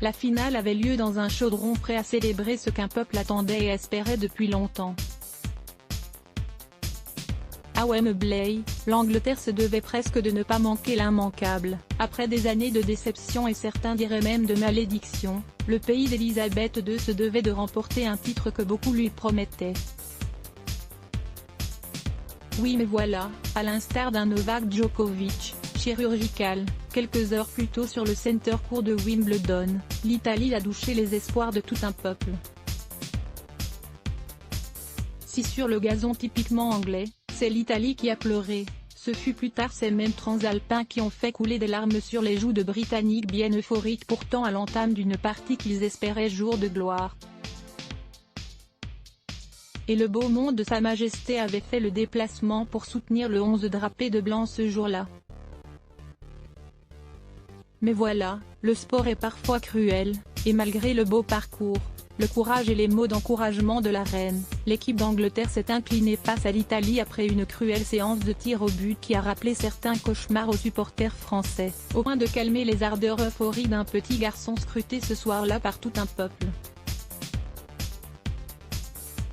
La finale avait lieu dans un chaudron prêt à célébrer ce qu'un peuple attendait et espérait depuis longtemps. À Wembley, l'Angleterre se devait presque de ne pas manquer l'immanquable. Après des années de déception et certains diraient même de malédiction, le pays d'Elisabeth II se devait de remporter un titre que beaucoup lui promettaient. Oui mais voilà, à l'instar d'un Novak Djokovic, chirurgical, quelques heures plus tôt sur le Center Court de Wimbledon, l'Italie a douché les espoirs de tout un peuple. Si sur le gazon typiquement anglais, c'est l'Italie qui a pleuré, ce fut plus tard ces mêmes transalpins qui ont fait couler des larmes sur les joues de Britanniques bien euphoriques pourtant à l'entame d'une partie qu'ils espéraient jour de gloire. Et le beau monde de Sa Majesté avait fait le déplacement pour soutenir le 11 drapé de blanc ce jour-là. Mais voilà, le sport est parfois cruel, et malgré le beau parcours, le courage et les mots d'encouragement de la reine, l'équipe d'Angleterre s'est inclinée face à l'Italie après une cruelle séance de tir au but qui a rappelé certains cauchemars aux supporters français, au point de calmer les ardeurs euphories d'un petit garçon scruté ce soir-là par tout un peuple.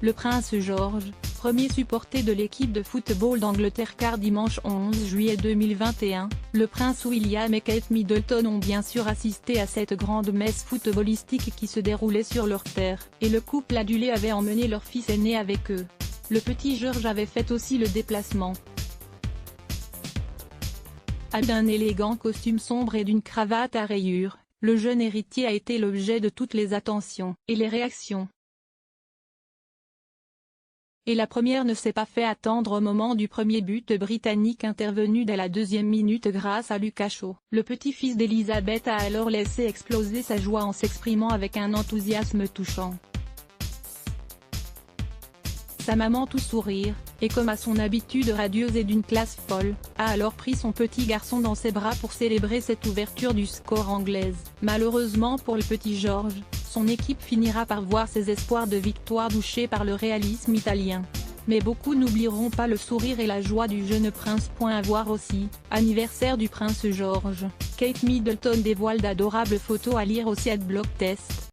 Le prince George, premier supporter de l'équipe de football d'Angleterre car dimanche 11 juillet 2021, le prince William et Kate Middleton ont bien sûr assisté à cette grande messe footballistique qui se déroulait sur leur terre, et le couple adulé avait emmené leur fils aîné avec eux. Le petit George avait fait aussi le déplacement. Habillé d'un élégant costume sombre et d'une cravate à rayures, le jeune héritier a été l'objet de toutes les attentions et les réactions. Et la première ne s'est pas fait attendre au moment du premier but britannique intervenu dès la deuxième minute grâce à Lucas Shaw. Le petit-fils d'Elisabeth a alors laissé exploser sa joie en s'exprimant avec un enthousiasme touchant. Sa maman tout sourire, et comme à son habitude radieuse et d'une classe folle, a alors pris son petit garçon dans ses bras pour célébrer cette ouverture du score anglaise. Malheureusement pour le petit George, son équipe finira par voir ses espoirs de victoire douchés par le réalisme italien. Mais beaucoup n'oublieront pas le sourire et la joie du jeune prince. À voir aussi, anniversaire du prince George, Kate Middleton dévoile d'adorables photos à lire aussi @blogtest.